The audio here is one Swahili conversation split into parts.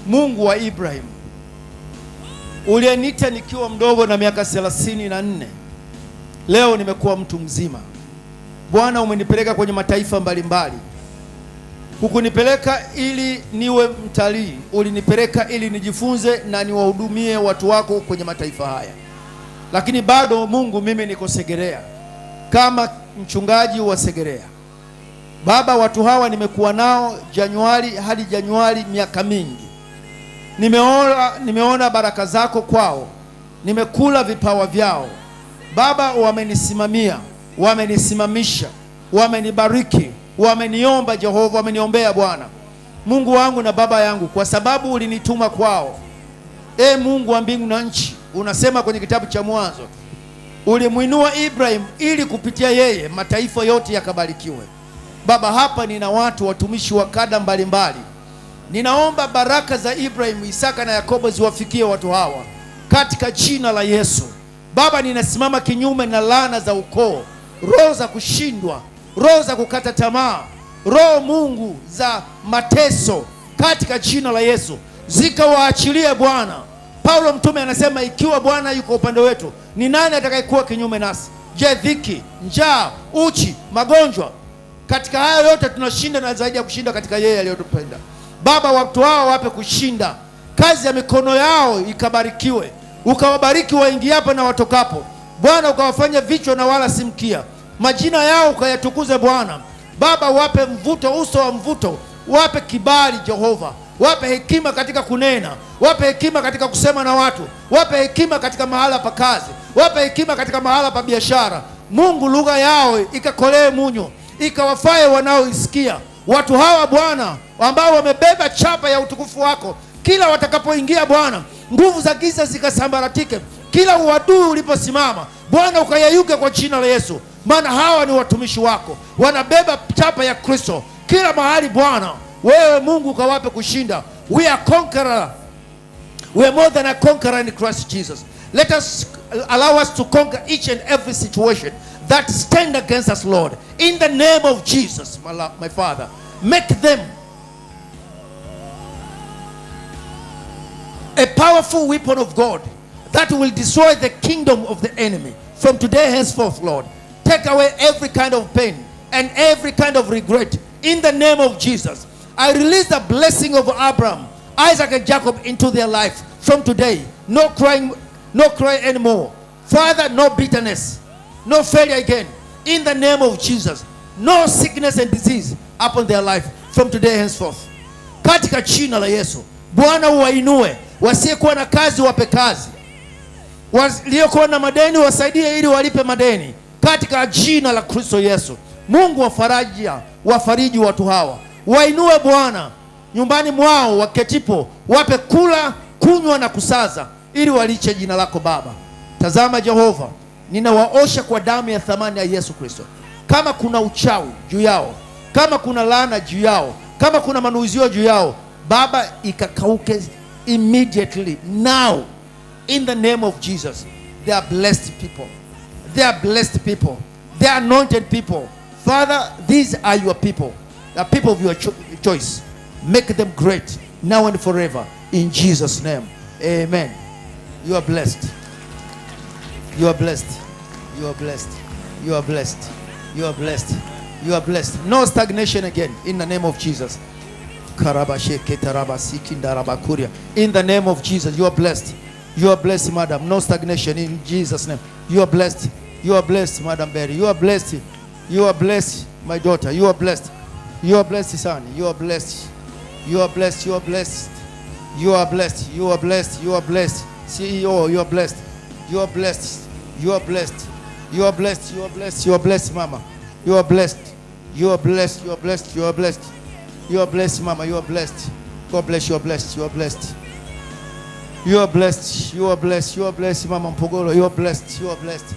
Mungu wa Ibrahim, uliyeniita nikiwa mdogo na miaka 34, leo nimekuwa mtu mzima. Bwana, umenipeleka kwenye mataifa mbalimbali. Hukunipeleka ili niwe mtalii, ulinipeleka ili nijifunze na niwahudumie watu wako kwenye mataifa haya. Lakini bado Mungu, mimi niko Segerea kama mchungaji wa Segerea. Baba, watu hawa nimekuwa nao Januari hadi Januari, miaka mingi. Nimeona baraka zako kwao, nimekula vipawa vyao. Baba, wamenisimamia, wamenisimamisha, wamenibariki, wameniomba Jehova, wameniombea Bwana Mungu wangu na Baba yangu, kwa sababu ulinituma kwao. Mungu wa mbingu na nchi, unasema kwenye kitabu cha Mwanzo, ulimwinua Ibrahim ili kupitia yeye mataifa yote yakabarikiwe. Baba, hapa nina watu watumishi wa kada mbalimbali. Ninaomba baraka za Ibrahim, Isaka na Yakobo ziwafikie watu hawa katika jina la Yesu. Baba, ninasimama kinyume na laana za ukoo, roho za kushindwa, roho za kukata tamaa, roho Mungu za mateso, katika jina la Yesu zikawaachilie Bwana. Paulo mtume anasema, ikiwa Bwana yuko upande wetu, ni nani atakayekuwa kinyume nasi? Je, dhiki, njaa, uchi, magonjwa? Katika hayo yote tunashinda, na zaidi ya kushinda katika yeye aliyotupenda. Baba, watu hao wape kushinda, kazi ya mikono yao ikabarikiwe, ukawabariki waingiapo na watokapo. Bwana, ukawafanya vichwa na wala si mkia, majina yao ukayatukuze Bwana. Baba, wape mvuto, uso wa mvuto, wape kibali Jehova, wape hekima katika kunena, wape hekima katika kusema na watu, wape hekima katika mahala pa kazi, wape hekima katika mahala pa biashara. Mungu, lugha yao ikakolee munyo, ikawafae wanaoisikia. Watu hawa Bwana, ambao wamebeba chapa ya utukufu wako, kila watakapoingia Bwana, nguvu za giza zikasambaratike. Kila uadui uliposimama Bwana, ukayeyuke kwa jina la Yesu. Maana hawa ni watumishi wako, wanabeba chapa ya Kristo kila mahali Bwana. Wewe Mungu ukawape kushinda. We are conqueror. We are more than a conqueror in Christ Jesus. Let us allow us to conquer each and every situation that stand against us, Lord. In the name of Jesus, my Father, make them a powerful weapon of God that will destroy the kingdom of the enemy. From today henceforth, Lord, take away every kind of pain and every kind of regret. In the name of Jesus, I release the blessing of Abraham, Isaac and Jacob into their life. From today, no crying anymore. Father, no bitterness, no failure again. In the name of Jesus, no sickness and disease upon their life from today henceforth. Katika jina la Yesu, Bwana uwainue. Wasiyekuwa na kazi wape kazi, waliokuwa na madeni wasaidie ili walipe madeni, katika jina la Kristo Yesu. Mungu wafariji watu hawa, wainue Bwana nyumbani mwao waketipo, wape kula, kunywa na kusaza, ili waliche jina lako Baba. Tazama Jehova, ninawaosha kwa damu ya thamani ya Yesu Kristo. Kama kuna uchawi juu yao, kama kuna laana juu yao, kama kuna manuizio juu yao, Baba, ikakauke immediately now. In the name of Jesus, they are blessed people. They are blessed people. They are anointed people. Father, these are your people, the people of your choice. Make them great now and forever. In Jesus' name, amen. You are blessed. You are blessed. You are blessed. You are blessed. You are blessed. You are blessed. No stagnation again. In the name of Jesus. In the name of Jesus, you are blessed. You are blessed, madam. No stagnation in Jesus' name. You are blessed. You are blessed, Madam Berry. You are blessed. You are blessed, my daughter. You are blessed. You are blessed, son. You are blessed. You are blessed. You are blessed. You are blessed. You are blessed. You are blessed. CEO, you are blessed. You are blessed. You are blessed. You are blessed. You are blessed. You are blessed, Mama. You are blessed. You are blessed. You are blessed. You are blessed. You are blessed, Mama. You are blessed. God bless you. You are blessed. You are blessed. You are blessed. You are blessed. You are blessed, Mama Mpogolo. You are blessed. You are blessed,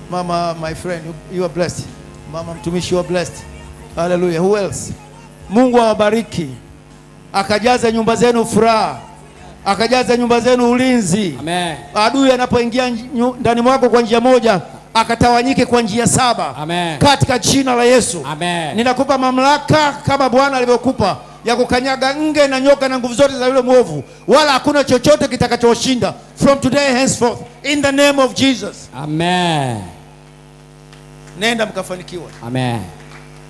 Mama, my friend. You are blessed, Mama mtumishi. You are blessed. Hallelujah. Who else? Mungu awabariki, akajaza nyumba zenu furaha, akajaza nyumba zenu ulinzi. Amen. Adui anapoingia ndani mwako kwa njia moja, akatawanyike kwa njia 7. Amen. Katika jina la Yesu. Amen. Ninakupa mamlaka kama Bwana alivyokupa ya kukanyaga nge na nyoka na nguvu zote za yule mwovu, wala hakuna chochote kitakachoshinda from today henceforth in the name of Jesus. Amen. Nenda mkafanikiwe. Amen.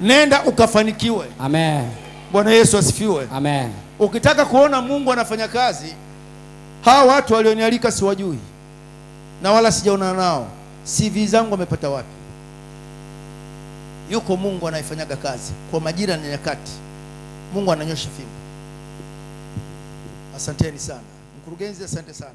Nenda ukafanikiwe. Amen. Bwana Yesu asifiwe. Amen. Ukitaka kuona Mungu anafanya kazi, hawa watu walionialika siwajui na wala sijaonana nao. CV zangu wamepata wapi? Yuko Mungu anayefanyaga kazi kwa majira na nyakati. Mungu ananyosha fimbo. Asanteni sana. Mkurugenzi, asante sana.